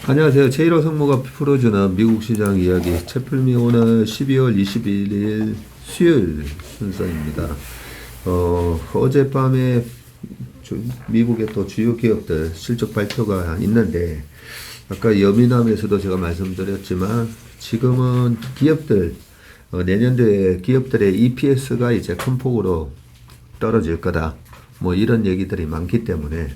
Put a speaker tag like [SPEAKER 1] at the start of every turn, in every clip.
[SPEAKER 1] 안녕하세요. 제1호 성모가 풀어주는 미국 시장 이야기 채플미 오늘 12월 21일 수요일 순서입니다. 어젯밤에 미국의 또 주요 기업들 실적 발표가 있는데 아까 여미남에서도 제가 말씀드렸지만 지금은 기업들 내년도에 기업들의 EPS가 이제 큰 폭으로 떨어질 거다. 뭐 이런 얘기들이 많기 때문에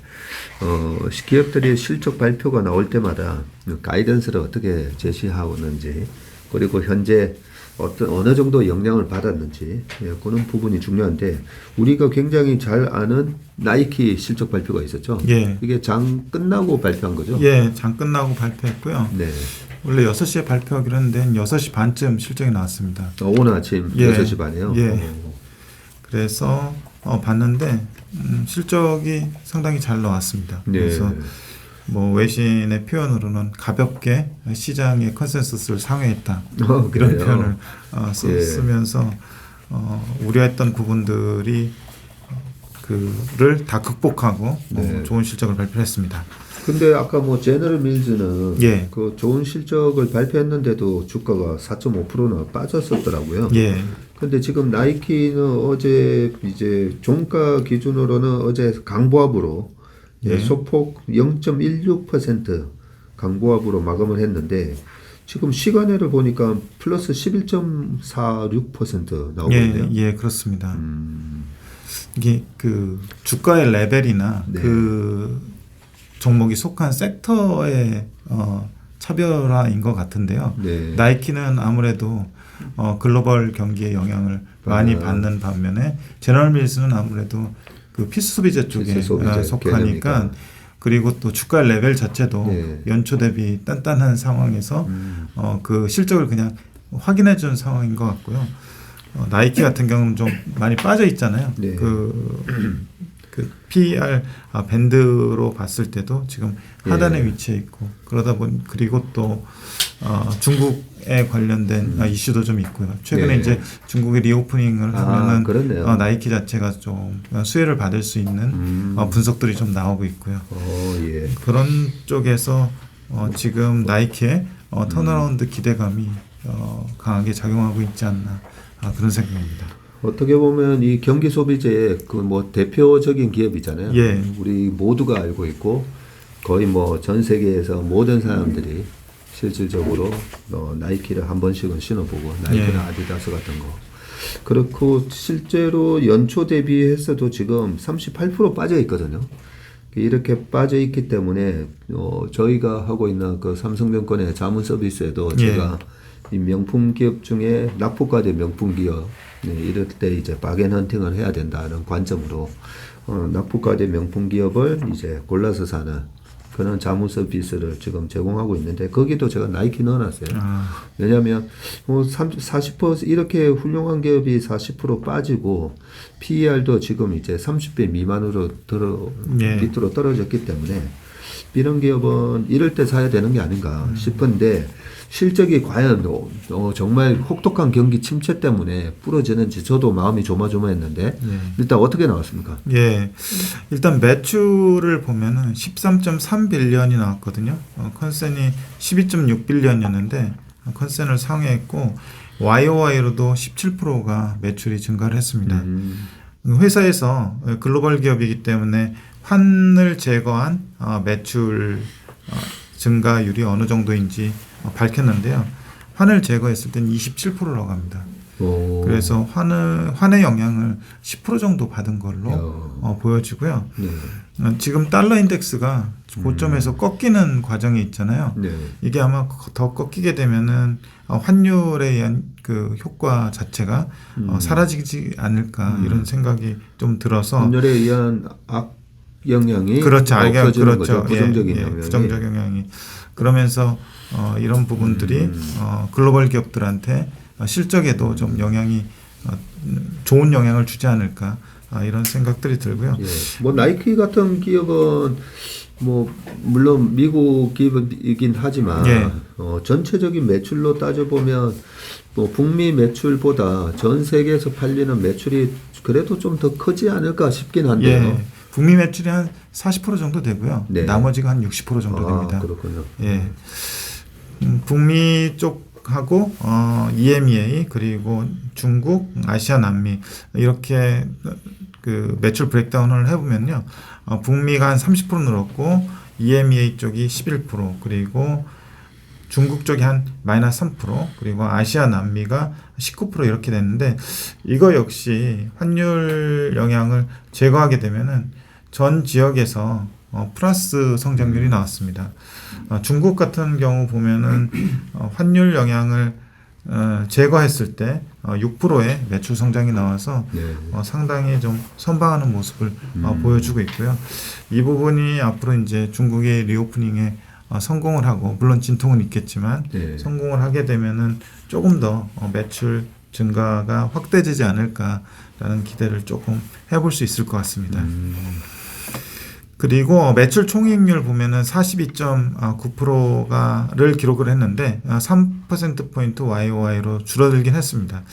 [SPEAKER 1] 기업들이 실적 발표가 나올 때마다 가이던스를 어떻게 제시하는지 그리고 현재 어느 정도 영향을 받았는지 그런 부분이 중요한데 우리가 굉장히 잘 아는 나이키 실적 발표가 있었죠.
[SPEAKER 2] 예.
[SPEAKER 1] 이게 장 끝나고 발표한 거죠?
[SPEAKER 2] 예, 장 끝나고 발표했고요.
[SPEAKER 1] 네.
[SPEAKER 2] 원래 6시에 발표하기로 했는데 6시 반쯤 실적이 나왔습니다.
[SPEAKER 1] 오늘 아침
[SPEAKER 2] 예.
[SPEAKER 1] 6시 반에요?
[SPEAKER 2] 예. 그래서 봤는데 실적이 상당히 잘 나왔습니다.
[SPEAKER 1] 네.
[SPEAKER 2] 그래서 뭐 외신의 표현으로는 가볍게 시장의 컨센서스를 상회했다. 이런 표현을 쓰면서 우려했던 부분들이 그를 다 극복하고
[SPEAKER 1] 네.
[SPEAKER 2] 좋은 실적을 발표했습니다.
[SPEAKER 1] 근데 아까 뭐 제너럴 밀즈는
[SPEAKER 2] 예.
[SPEAKER 1] 그 좋은 실적을 발표했는데도 주가가 4.5%나 빠졌었더라고요.
[SPEAKER 2] 예.
[SPEAKER 1] 근데 지금 나이키는 어제 이제 종가 기준으로는 어제 강보합으로
[SPEAKER 2] 예.
[SPEAKER 1] 소폭 0.16% 강보합으로 마감을 했는데 지금 시간외를 보니까 플러스 11.46% 나오고 있네요.
[SPEAKER 2] 예, 그렇습니다. 이게 그 주가의 레벨이나
[SPEAKER 1] 네.
[SPEAKER 2] 그 종목이 속한 섹터의 차별화인 것 같은데요.
[SPEAKER 1] 네.
[SPEAKER 2] 나이키는 아무래도 글로벌 경기의 영향을 많이 받는 반면에 제너럴 밀스는 아무래도 그 필수소비재 쪽에 속하니까
[SPEAKER 1] 개념이니까.
[SPEAKER 2] 그리고 또 주가 레벨 자체도
[SPEAKER 1] 네.
[SPEAKER 2] 연초 대비 단단한 상황에서 그 실적을 그냥 확인해 준 상황인 것 같고요. 나이키 같은 경우는 좀 많이 빠져 있잖아요.
[SPEAKER 1] 네.
[SPEAKER 2] 그 PER 밴드로 봤을 때도 지금 하단에 위치해 있고 그러다 보니 그리고 또 중국에 관련된 이슈도 좀 있고요. 최근에
[SPEAKER 1] 네.
[SPEAKER 2] 이제 중국의 리오프닝을 하면은
[SPEAKER 1] 그렇네요.
[SPEAKER 2] 나이키 자체가 좀 수혜를 받을 수 있는 분석들이 좀 나오고 있고요.
[SPEAKER 1] 예.
[SPEAKER 2] 그런 쪽에서 지금 나이키의 턴어라운드 기대감이 강하게 작용하고 있지 않나 그런 생각입니다.
[SPEAKER 1] 어떻게 보면 이 경기 소비재의 그 뭐 대표적인 기업이잖아요.
[SPEAKER 2] 예.
[SPEAKER 1] 우리 모두가 알고 있고 거의 뭐 전 세계에서 모든 사람들이 실질적으로 나이키를 한 번씩은 신어보고 나이키나
[SPEAKER 2] 예.
[SPEAKER 1] 아디다스 같은 거. 그렇고 실제로 연초 대비해서도 지금 38% 빠져 있거든요. 이렇게 빠져 있기 때문에 저희가 하고 있는 그 삼성증권의 자문 서비스에도 제가 이 명품 기업 중에 납부과대 명품 기업 이럴 때 이제 바겐 헌팅을 해야 된다는 관점으로 납부과대 명품 기업을 이제 골라서 사는 그런 자문 서비스를 지금 제공하고 있는데 거기도 제가 나이키 넣어놨어요. 왜냐하면 40% 이렇게 훌륭한 기업이 40% 빠지고 PER도 지금 이제 30배 미만으로 밑으로 떨어졌기 때문에 이런 기업은 이럴 때 사야 되는 게 아닌가 싶은데 실적이 과연 정말 혹독한 경기 침체 때문에 부러지는지 저도 마음이 조마조마했는데 일단 어떻게 나왔습니까?
[SPEAKER 2] 예, 일단 매출을 보면은 13.3빌리언이 나왔거든요. 컨센이 12.6빌리언이었는데 컨센을 상회했고 YOY로도 17%가 매출이 증가를 했습니다. 회사에서 글로벌 기업이기 때문에 환을 제거한 매출 증가율이 어느 정도인지 밝혔는데요. 환을 제거했을 때는 27%라고 합니다. 그래서 환의 영향을 10% 정도 받은 걸로 보여지고요.
[SPEAKER 1] 네.
[SPEAKER 2] 지금 달러 인덱스가 고점에서 꺾이는 과정이 있잖아요.
[SPEAKER 1] 네.
[SPEAKER 2] 이게 아마 더 꺾이게 되면은 환율에 의한 그 효과 자체가 사라지지 않을까 이런 생각이 좀 들어서
[SPEAKER 1] 환율에 의한 악 영향이
[SPEAKER 2] 그렇죠.
[SPEAKER 1] 없어지는 거죠. 부정적인
[SPEAKER 2] 예,
[SPEAKER 1] 영향이.
[SPEAKER 2] 부정적 영향이 그러면서 이런 부분들이 글로벌 기업들한테 실적에도 좀 영향이 좋은 영향을 주지 않을까 이런 생각들이 들고요.
[SPEAKER 1] 예. 뭐 나이키 같은 기업은 뭐 물론 미국 기업이긴 하지만 전체적인 매출로 따져보면 뭐 북미 매출보다 전 세계에서 팔리는 매출이 그래도 좀 더 크지 않을까 싶긴 한데요.
[SPEAKER 2] 북미 매출이 한 40% 정도 되고요.
[SPEAKER 1] 네.
[SPEAKER 2] 나머지가 한 60% 정도 됩니다.
[SPEAKER 1] 그렇군요.
[SPEAKER 2] 예. 북미 쪽하고 EMEA 그리고 중국, 아시아, 남미 이렇게 그 매출 브레이크다운을 해보면요. 북미가 한 30% 늘었고 EMEA 쪽이 11% 그리고 중국 쪽이 한 마이너스 3% 그리고 아시아, 남미가 19% 이렇게 됐는데 이거 역시 환율 영향을 제거하게 되면은 전 지역에서 플러스 성장률이 나왔습니다. 중국 같은 경우 보면은 환율 영향을 제거했을 때 6%의 매출 성장이 나와서
[SPEAKER 1] 네.
[SPEAKER 2] 상당히 좀 선방하는 모습을 보여주고 있고요. 이 부분이 앞으로 이제 중국의 리오프닝에 성공을 하고 물론 진통은 있겠지만
[SPEAKER 1] 네.
[SPEAKER 2] 성공을 하게 되면은 조금 더 매출 증가가 확대되지 않을까라는 기대를 조금 해볼 수 있을 것 같습니다. 그리고 매출 총이익률 보면은 42.9%를 기록을 했는데 3%포인트 YOY로 줄어들긴 했습니다.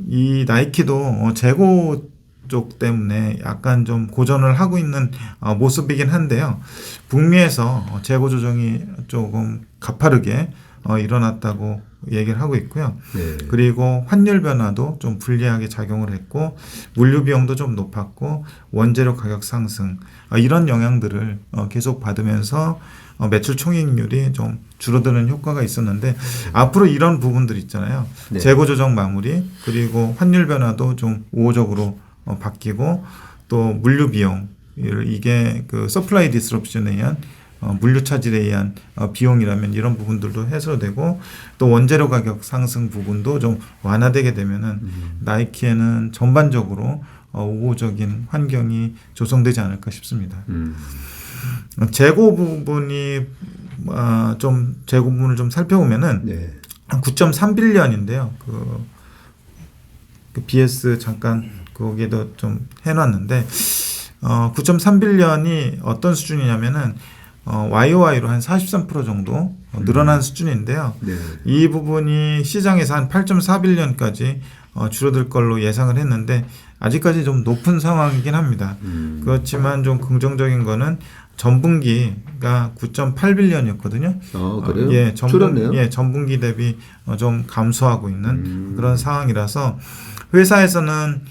[SPEAKER 2] 이 나이키도 재고 쪽 때문에 약간 좀 고전을 하고 있는 모습이긴 한데요. 북미에서 재고 조정이 조금 가파르게 일어났다고 얘기를 하고 있고요.
[SPEAKER 1] 네.
[SPEAKER 2] 그리고 환율 변화도 좀 불리하게 작용을 했고 물류 비용도 좀 높았고 원재료 가격 상승 이런 영향들을 계속 받으면서 매출 총이익률이 좀 줄어드는 효과가 있었는데 앞으로 이런 부분들 있잖아요.
[SPEAKER 1] 네.
[SPEAKER 2] 재고 조정 마무리 그리고 환율 변화도 좀 우호적으로 바뀌고 또 물류 비용 이게 그 서플라이 디스럽션에 의한 물류 차질에 의한 비용이라면 이런 부분들도 해소되고 또 원재료 가격 상승 부분도 좀 완화되게 되면은 나이키에는 전반적으로 우호적인 환경이 조성되지 않을까 싶습니다. 재고 부분이 좀 재고 부분을 좀 살펴보면은
[SPEAKER 1] 네.
[SPEAKER 2] 9.3빌리언인데요. 그 BS 잠깐 거기에도 좀 해놨는데 9.3빌리언이 어떤 수준이냐면은 YOY로 한 43% 정도 늘어난 수준인데요.
[SPEAKER 1] 네.
[SPEAKER 2] 이 부분이 시장에서 한 8.4빌리언까지 줄어들 걸로 예상을 했는데 아직까지 좀 높은 상황이긴 합니다. 그렇지만 좀 긍정적인 거는 전분기가 9.8빌리언이었거든요.
[SPEAKER 1] 그래요?
[SPEAKER 2] 예,
[SPEAKER 1] 줄었네요.
[SPEAKER 2] 예, 전분기 대비 좀 감소하고 있는 그런 상황이라서 회사에서는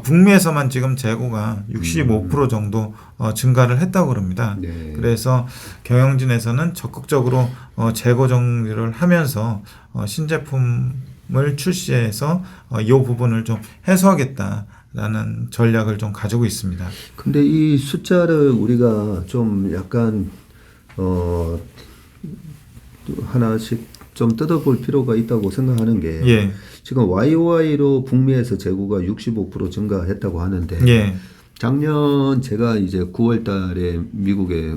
[SPEAKER 2] 북미에서만 지금 재고가 65% 정도 증가를 했다고 그럽니다.
[SPEAKER 1] 네.
[SPEAKER 2] 그래서 경영진에서는 적극적으로 재고 정리를 하면서 신제품을 출시해서 이 부분을 좀 해소하겠다라는 전략을 좀 가지고 있습니다.
[SPEAKER 1] 근데 이 숫자를 우리가 좀 약간 하나씩 좀 뜯어볼 필요가 있다고 생각하는 게
[SPEAKER 2] 예.
[SPEAKER 1] 지금 YOY로 북미에서 재고가 65% 증가했다고 하는데
[SPEAKER 2] 예.
[SPEAKER 1] 작년 제가 이제 9월 달에 미국에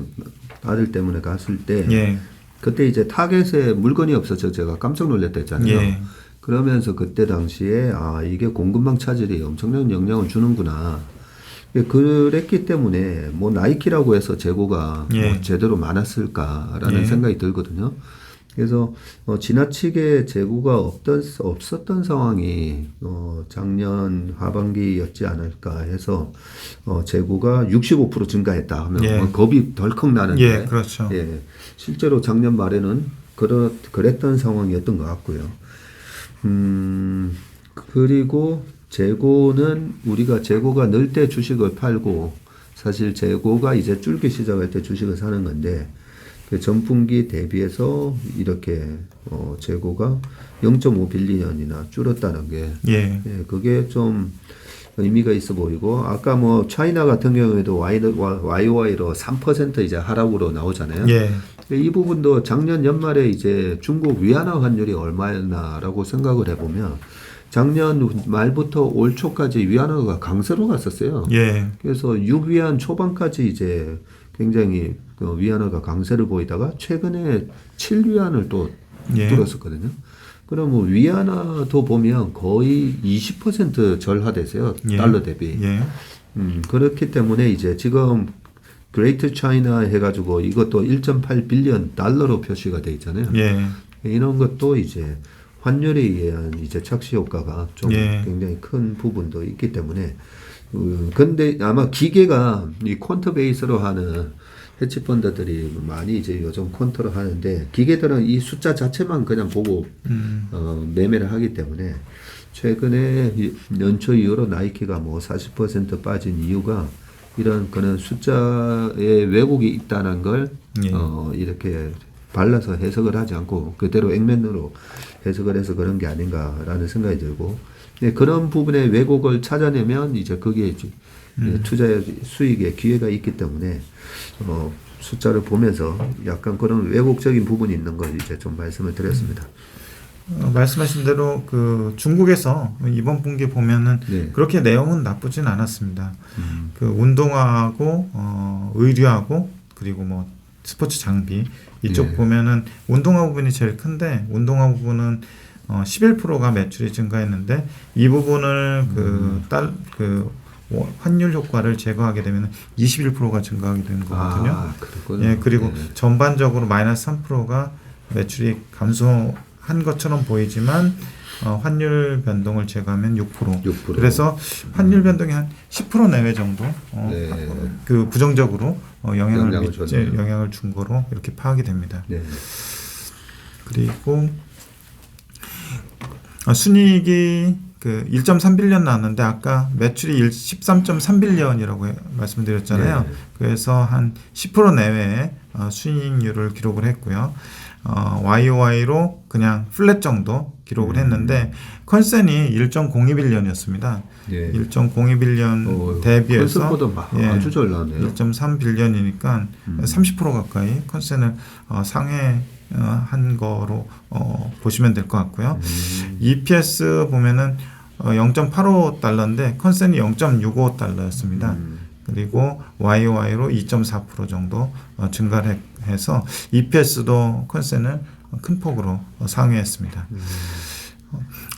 [SPEAKER 1] 아들 때문에 갔을 때
[SPEAKER 2] 예.
[SPEAKER 1] 그때 이제 타겟에 물건이 없어서 제가 깜짝 놀랐다 했잖아요.
[SPEAKER 2] 예.
[SPEAKER 1] 그러면서 그때 당시에 이게 공급망 차질이 엄청난 영향을 주는구나. 그랬기 때문에 뭐 나이키라고 해서 재고가
[SPEAKER 2] 예.
[SPEAKER 1] 뭐 제대로 많았을까라는
[SPEAKER 2] 예.
[SPEAKER 1] 생각이 들거든요. 그래서 지나치게 재고가 없었던 상황이 작년 하반기였지 않을까 해서 재고가 65% 증가했다 하면
[SPEAKER 2] 예.
[SPEAKER 1] 뭐 겁이 덜컥 나는데
[SPEAKER 2] 예, 그렇죠.
[SPEAKER 1] 예, 실제로 작년 말에는 그랬던 상황이었던 것 같고요. 그리고 재고는 우리가 재고가 늘 때 주식을 팔고 사실 재고가 이제 줄기 시작할 때 주식을 사는 건데 그 전분기 대비해서 이렇게 재고가 0.5빌리언이나 줄었다는 게
[SPEAKER 2] 예.
[SPEAKER 1] 그게 좀 의미가 있어 보이고 아까 뭐 차이나 같은 경우에도 YOY로 3% 이제 하락으로 나오잖아요.
[SPEAKER 2] 예.
[SPEAKER 1] 이 부분도 작년 연말에 이제 중국 위안화 환율이 얼마였나라고 생각을 해보면 작년 말부터 올 초까지 위안화가 강세로 갔었어요.
[SPEAKER 2] 예.
[SPEAKER 1] 그래서 6위안 초반까지 이제 굉장히 그 위안화가 강세를 보이다가 최근에 7위안을 또
[SPEAKER 2] 예.
[SPEAKER 1] 뚫었었거든요. 그럼 뭐 위안화도 보면 거의 20% 절하되세요.
[SPEAKER 2] 예.
[SPEAKER 1] 달러 대비.
[SPEAKER 2] 예.
[SPEAKER 1] 그렇기 때문에 이제 지금 그레이트 차이나 해가지고 이것도 1.8빌리언 달러로 표시가 돼 있잖아요.
[SPEAKER 2] 예.
[SPEAKER 1] 이런 것도 이제 환율에 의한 이제 착시 효과가 좀
[SPEAKER 2] 예.
[SPEAKER 1] 굉장히 큰 부분도 있기 때문에 근데 아마 기계가 이 퀀터 베이스로 하는 헤지펀드들이 많이 이제 요즘 퀀터로 하는데 기계들은 이 숫자 자체만 그냥 보고 매매를 하기 때문에 최근에 연초 이후로 나이키가 뭐 40% 빠진 이유가 이런 그런 숫자에 왜곡이 있다는 걸
[SPEAKER 2] 예.
[SPEAKER 1] 이렇게 발라서 해석을 하지 않고 그대로 액면으로 해석을 해서 그런 게 아닌가라는 생각이 들고 네, 그런 부분의 왜곡을 찾아내면 이제 거기에 이제 투자의 수익의 기회가 있기 때문에 숫자를 보면서 약간 그런 왜곡적인 부분이 있는 걸 이제 좀 말씀을 드렸습니다.
[SPEAKER 2] 말씀하신 대로 그 중국에서 이번 분기 보면은
[SPEAKER 1] 네.
[SPEAKER 2] 그렇게 내용은 나쁘진 않았습니다. 그 운동화하고 의류하고 그리고 뭐 스포츠 장비 이쪽
[SPEAKER 1] 네.
[SPEAKER 2] 보면은 운동화 부분이 제일 큰데 운동화 부분은 11%가 매출이 증가했는데 이 부분을 그 환율 효과를 제거하게 되면 21%가 증가하게 되는 거거든요.
[SPEAKER 1] 아, 그렇군요.
[SPEAKER 2] 예, 그리고
[SPEAKER 1] 네.
[SPEAKER 2] 전반적으로 마이너스 3%가 매출이 감소한 것처럼 보이지만 환율 변동을 제거하면 6%.
[SPEAKER 1] 6%.
[SPEAKER 2] 그래서 환율 변동이 한 10% 내외 정도
[SPEAKER 1] 네.
[SPEAKER 2] 그 부정적으로
[SPEAKER 1] 줬네요.
[SPEAKER 2] 영향을 준 거로 이렇게 파악이 됩니다.
[SPEAKER 1] 네.
[SPEAKER 2] 그리고 순이익이 그 1.3빌리언 나왔는데 아까 매출이 13.3빌리언이라고 말씀드렸잖아요.
[SPEAKER 1] 네.
[SPEAKER 2] 그래서 한 10% 내외의 순이익률을 기록을 했고요. YOY로 그냥 플랫 정도 기록을 했는데 컨센이 1.02빌리언이었습니다.
[SPEAKER 1] 네.
[SPEAKER 2] 1.02빌리언 대비해서
[SPEAKER 1] 컨셉보다 아주 잘 나네요.
[SPEAKER 2] 1.3빌리언이니까 30% 가까이 컨센을 상회한 거로 보시면 될 것 같고요. EPS 보면은 0.85달러인데 컨센이 0.65달러였습니다. 그리고 YOY로 2.4% 정도 증가를 해서 EPS도 컨센을 큰 폭으로 상회했습니다.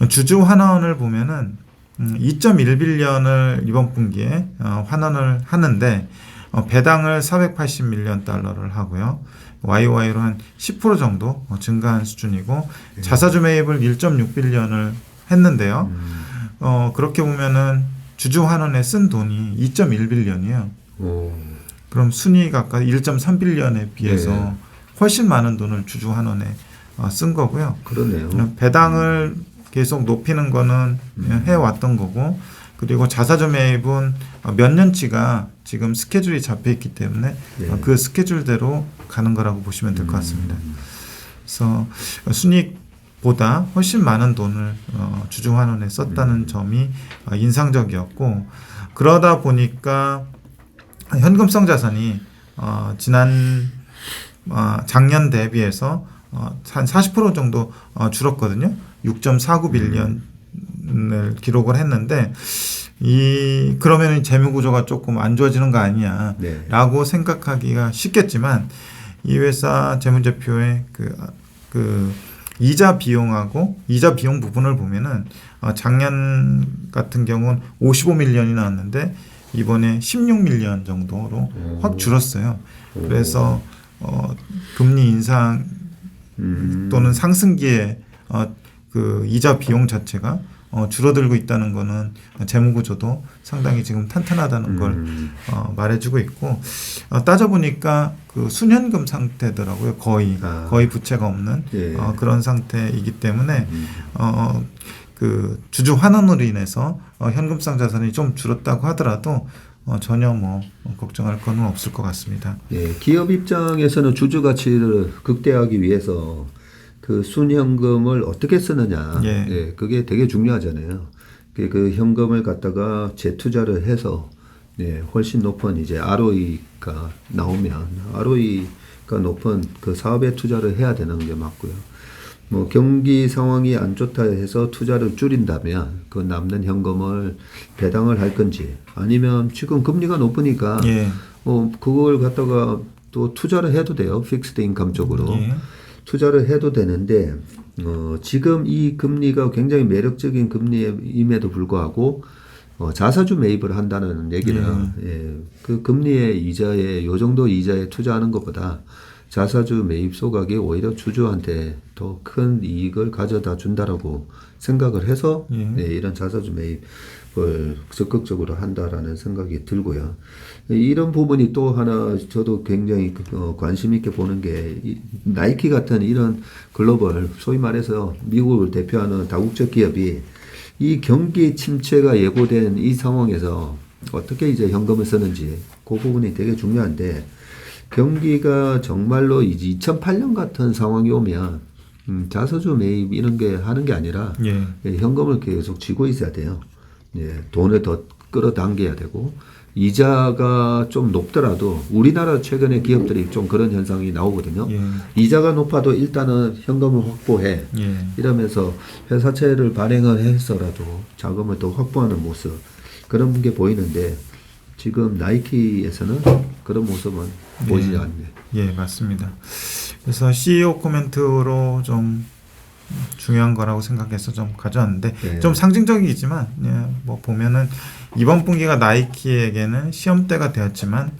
[SPEAKER 2] 주주 환원을 보면은 2.1빌리언을 이번 분기에 환원을 하는데 배당을 480밀리언 달러를 하고요. YOY로 한 10% 정도 증가한 수준이고 자사주 매입을 1.6빌리언을 했는데요. 그렇게 보면은 주주 환원에 쓴 돈이 2.1빌리언이에요. 그럼 순이익 아까 1.3빌리언에 비해서
[SPEAKER 1] 네.
[SPEAKER 2] 훨씬 많은 돈을 주주 환원에 쓴 거고요.
[SPEAKER 1] 그러네요.
[SPEAKER 2] 배당을 계속 높이는 거는 해왔던 거고 그리고 자사주 매입은 몇 년치가 지금 스케줄이 잡혀 있기 때문에
[SPEAKER 1] 네.
[SPEAKER 2] 그 스케줄대로 가는 거라고 보시면 될 것 같습니다. 그래서 순이익보다 훨씬 많은 돈을 주주 환원에 썼다는 점이 인상적이었고 그러다 보니까 현금성 자산이 작년 대비해서 한 40% 정도 줄었거든요. 6.49빌리언을 기록을 했는데 그러면 재무 구조가 조금 안 좋아지는 거 아니냐라고
[SPEAKER 1] 네.
[SPEAKER 2] 생각하기가 쉽겠지만 이 회사 재무제표의 그 이자 비용하고 이자 비용 부분을 보면은 작년 같은 경우는 55밀리언이 나왔는데 이번에 16밀리언 정도로 확 줄었어요. 그래서 금리 인상 또는 상승기에 그 이자 비용 자체가 줄어들고 있다는 거는 재무구조도 상당히 지금 탄탄하다는 걸 말해주고 있고 따져보니까 그 순현금 상태더라고요. 거의 부채가 없는
[SPEAKER 1] 예.
[SPEAKER 2] 그런 상태이기 때문에 그 주주 환원으로 인해서 현금성 자산이 좀 줄었다고 하더라도 전혀 뭐 걱정할 건 없을 것 같습니다.
[SPEAKER 1] 예, 기업 입장에서는 주주 가치를 극대화하기 위해서 그 순현금을 어떻게 쓰느냐,
[SPEAKER 2] 예.
[SPEAKER 1] 예, 그게 되게 중요하잖아요. 그 현금을 갖다가 재투자를 해서 예, 훨씬 높은 이제 ROE가 나오면 ROE가 높은 그 사업에 투자를 해야 되는 게 맞고요. 뭐 경기 상황이 안 좋다 해서 투자를 줄인다면 그 남는 현금을 배당을 할 건지 아니면 지금 금리가 높으니까
[SPEAKER 2] 예.
[SPEAKER 1] 그걸 갖다가 또 투자를 해도 돼요. 픽스드 인컴 쪽으로.
[SPEAKER 2] 예.
[SPEAKER 1] 투자를 해도 되는데 지금 이 금리가 굉장히 매력적인 금리임에도 불구하고 자사주 매입을 한다는 얘기는 예, 그 금리의 이자에 요 정도 이자에 투자하는 것보다 자사주 매입 소각이 오히려 주주한테 더 큰 이익을 가져다 준다라고 생각을 해서 네, 이런 자사주 매입을 적극적으로 한다라는 생각이 들고요. 이런 부분이 또 하나 저도 굉장히 관심 있게 보는 게 나이키 같은 이런 글로벌 소위 말해서 미국을 대표하는 다국적 기업이 이 경기 침체가 예고된 이 상황에서 어떻게 이제 현금을 쓰는지 그 부분이 되게 중요한데 경기가 정말로 이제 2008년 같은 상황이 오면 자사주 매입 이런 게 하는 게 아니라 현금을 계속 쥐고 있어야 돼요. 돈을 더 끌어당겨야 되고 이자가 좀 높더라도 우리나라 최근에 기업들이 좀 그런 현상이 나오거든요. 이자가 높아도 일단은 현금을 확보해. 이러면서 회사채를 발행을 해서라도 자금을 더 확보하는 모습 그런 게 보이는데 지금 나이키에서는 그런 모습은 보이지 않네요.
[SPEAKER 2] 예, 맞습니다. 그래서 CEO 코멘트로 좀 중요한 거라고 생각해서 좀 가져왔는데 좀 상징적이지만 뭐 보면은 이번 분기가 나이키에게는 시험대가 되었지만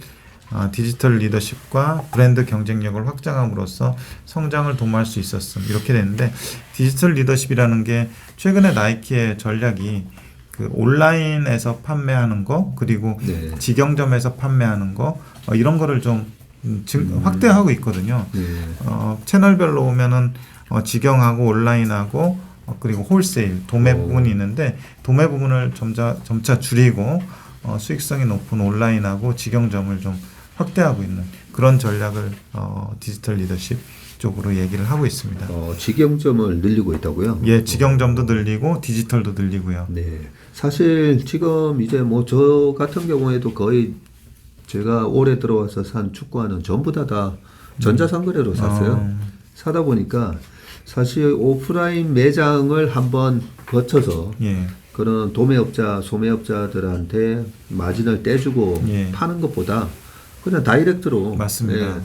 [SPEAKER 2] 디지털 리더십과 브랜드 경쟁력을 확장함으로써 성장을 도모할 수 있었음 이렇게 되는데 디지털 리더십이라는 게 최근에 나이키의 전략이 그 온라인에서 판매하는 거 그리고 직영점에서 판매하는 거 이런 거를 좀 확대하고 있거든요. 채널별로 보면은 직영하고 온라인하고 그리고 홀세일 도매 부분이 있는데 도매 부분을 점차 줄이고 수익성이 높은 온라인하고 직영점을 좀 확대하고 있는 그런 전략을 디지털 리더십 쪽으로 얘기를 하고 있습니다.
[SPEAKER 1] 직영점을 늘리고 있다고요?
[SPEAKER 2] 예, 직영점도 늘리고 디지털도 늘리고요.
[SPEAKER 1] 네, 사실 지금 이제 뭐 저 같은 경우에도 거의 제가 올해 들어와서 산 축구화는 전부 다 전자상거래로 샀어요. 사다 보니까 사실 오프라인 매장을 한번 거쳐서 그런 도매업자, 소매업자들한테 마진을 떼주고 파는 것보다 그냥 다이렉트로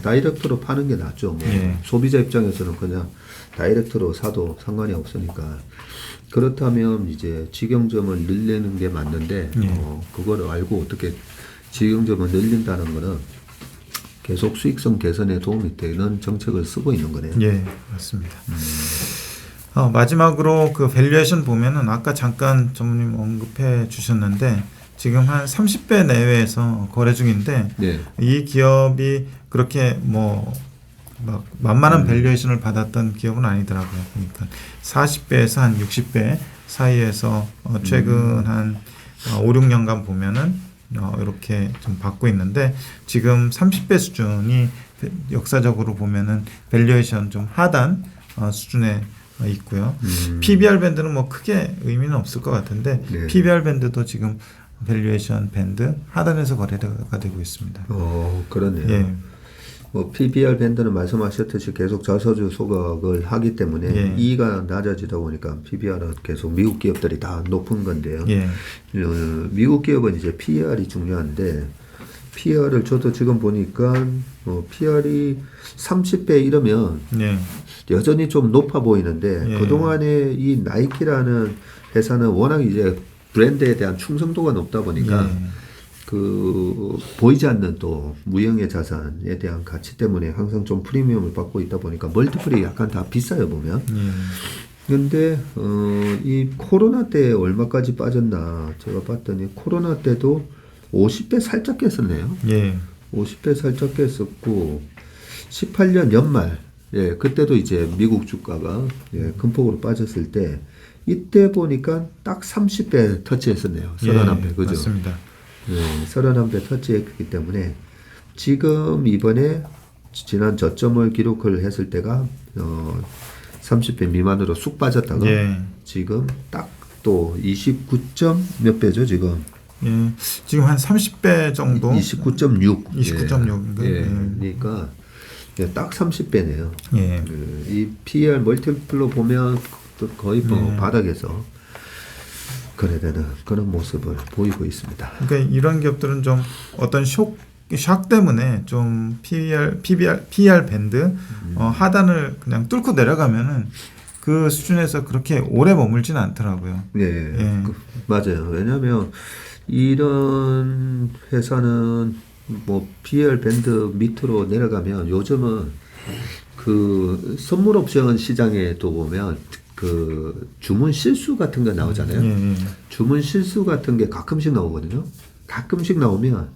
[SPEAKER 1] 다이렉트로 파는 게 낫죠. 뭐 소비자 입장에서는 그냥 다이렉트로 사도 상관이 없으니까 그렇다면 이제 직영점을 늘리는 게 맞는데 그걸 알고 어떻게 직영점을 늘린다는 거는 계속 수익성 개선에 도움이 되는 정책을 쓰고 있는 거네요.
[SPEAKER 2] 예, 맞습니다. 마지막으로 그 밸류에이션 보면은 아까 잠깐 전무님 언급해 주셨는데 지금 한 30배 내외에서 거래 중인데 이 기업이 그렇게 뭐 막 만만한 밸류에이션을 받았던 기업은 아니더라고요. 그러니까 40배에서 한 60배 사이에서 최근 한 5, 6년간 보면은 이렇게 좀 받고 있는데 지금 30배 수준이 역사적으로 보면은 밸류에이션 좀 하단 수준에 있고요. PBR 밴드는 뭐 크게 의미는 없을 것 같은데 PBR 밴드도 지금 밸류에이션 밴드 하단에서 거래가 되고 있습니다.
[SPEAKER 1] 그러네요. 뭐 PBR 밴드는 말씀하셨듯이 계속 자사주 소각을 하기 때문에 이익이 낮아지다 보니까 PBR은 계속 미국 기업들이 다 높은 건데요. 미국 기업은 이제 PER이 중요한데 PER을 저도 지금 보니까 PER이 30배 이러면 여전히 좀 높아 보이는데 그동안에 이 나이키라는 회사는 워낙 이제 브랜드에 대한 충성도가 높다 보니까 그 보이지 않는 또 무형의 자산에 대한 가치 때문에 항상 좀 프리미엄을 받고 있다 보니까 멀티플이 약간 다 비싸요 보면. 근데 이 코로나 때 얼마까지 빠졌나 제가 봤더니 코로나 때도 50배 살짝 깼었네요. 50배 살짝 깼었고 18년 연말 그때도 이제 미국 주가가 큰 폭으로 빠졌을 때 이때 보니까 딱 30배 터치했었네요. 31배 그죠?
[SPEAKER 2] 맞습니다.
[SPEAKER 1] 31배 터치했기 때문에 지금 이번에 지난 저점을 기록을 했을 때가 30배 미만으로 쑥 빠졌다가 지금 딱 또 29점 몇 배죠 지금?
[SPEAKER 2] 지금 한 30배 정도?
[SPEAKER 1] 29.6.
[SPEAKER 2] 29.6.
[SPEAKER 1] 그러니까 딱 30배네요. 이 PER 멀티플로 보면 거의 뭐 바닥에서 거래되는 그런 모습을 보이고 있습니다.
[SPEAKER 2] 그러니까 이런 기업들은 좀 어떤 샥 때문에 좀 PER 밴드 하단을 그냥 뚫고 내려가면은 그 수준에서 그렇게 오래 머물지는 않더라고요.
[SPEAKER 1] 맞아요. 왜냐하면 이런 회사는 뭐 PER 밴드 밑으로 내려가면 요즘은 그 선물 옵션 시장에도 보면 그 주문 실수 같은 거 나오잖아요.
[SPEAKER 2] 예, 예.
[SPEAKER 1] 주문 실수 같은 게 가끔씩 나오거든요. 가끔씩 나오면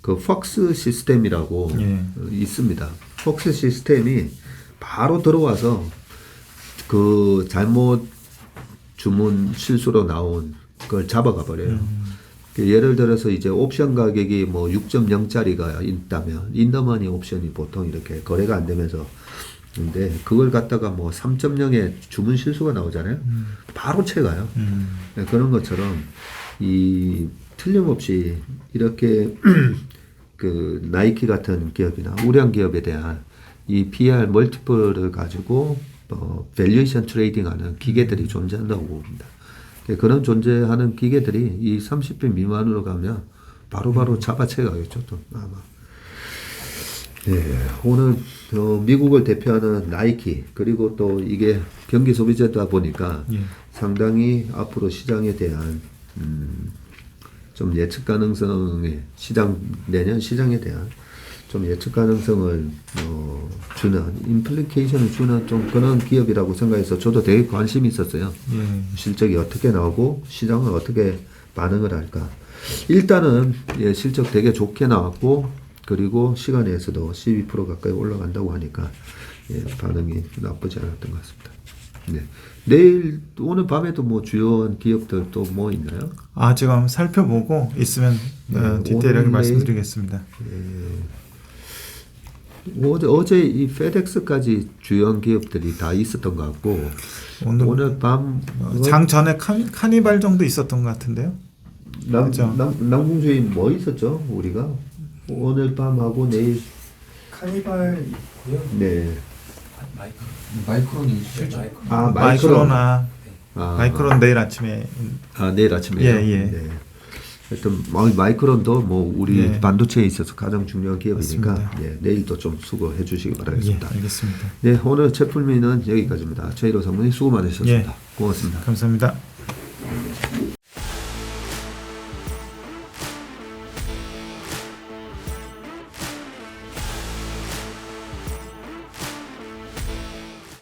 [SPEAKER 1] 그 퍽스 시스템이라고
[SPEAKER 2] 예.
[SPEAKER 1] 있습니다. 퍽스 시스템이 바로 들어와서 그 잘못 주문 실수로 나온 걸 잡아가 버려요. 예를 들어서 이제 옵션 가격이 뭐 6.0짜리가 있다면 인더머니 옵션이 보통 이렇게 거래가 안 되면서 근데 그걸 갖다가 뭐 3.0에 주문 실수가 나오잖아요. 바로 채가요. 네, 그런 것처럼 이 틀림없이 이렇게 그 나이키 같은 기업이나 우량 기업에 대한 이 PR 멀티플을 가지고 밸류에이션 트레이딩하는 기계들이 존재한다고 봅니다. 그런 존재하는 기계들이 이 30배 미만으로 가면 바로바로 잡아채 가겠죠. 또 아마. 네, 오늘 미국을 대표하는 나이키 그리고 또 이게 경기 소비재다 보니까
[SPEAKER 2] 예.
[SPEAKER 1] 상당히 앞으로 시장에 대한 좀 예측 가능성의 내년 시장에 대한 좀 예측 가능성을 주는 임플리케이션을 주는 좀 그런 기업이라고 생각해서 저도 되게 관심이 있었어요.
[SPEAKER 2] 예.
[SPEAKER 1] 실적이 어떻게 나오고 시장은 어떻게 반응을 할까. 일단은 예, 실적 되게 좋게 나왔고 그리고 시간에서도 12% 가까이 올라간다고 하니까 예, 반응이 나쁘지 않았던 것 같습니다. 네. 내일 오늘 밤에도 뭐 주요한 기업들 또 뭐 있나요?
[SPEAKER 2] 아 지금 살펴보고 있으면 디테일하게
[SPEAKER 1] 오늘
[SPEAKER 2] 말씀드리겠습니다.
[SPEAKER 1] 어제 이 페덱스까지 주요한 기업들이 다 있었던 것 같고 오늘 밤
[SPEAKER 2] 장 전에 카니발 정도 있었던 것 같은데요. 그렇죠.
[SPEAKER 1] 남궁주에 뭐 있었죠? 우리가 오늘 밤하고 내일
[SPEAKER 3] 카니발 있고요.
[SPEAKER 1] 네.
[SPEAKER 3] 마이크론이 있죠.
[SPEAKER 1] 아
[SPEAKER 2] 마이크로나
[SPEAKER 1] 아,
[SPEAKER 2] 마이크론 내일 아침에
[SPEAKER 1] 내일 아침에요.
[SPEAKER 2] 예, 예.
[SPEAKER 1] 네. 하여튼 마이크론도 뭐 우리
[SPEAKER 2] 예.
[SPEAKER 1] 반도체에 있어서 가장 중요한 기업이니까
[SPEAKER 2] 맞습니다.
[SPEAKER 1] 예, 내일도 좀 수고해 주시기
[SPEAKER 2] 예,
[SPEAKER 1] 바라겠습니다.
[SPEAKER 2] 알겠습니다.
[SPEAKER 1] 네, 오늘 채플미는 여기까지입니다. 최일호 상무님 수고 많으셨습니다.
[SPEAKER 2] 예.
[SPEAKER 1] 고맙습니다.
[SPEAKER 2] 감사합니다.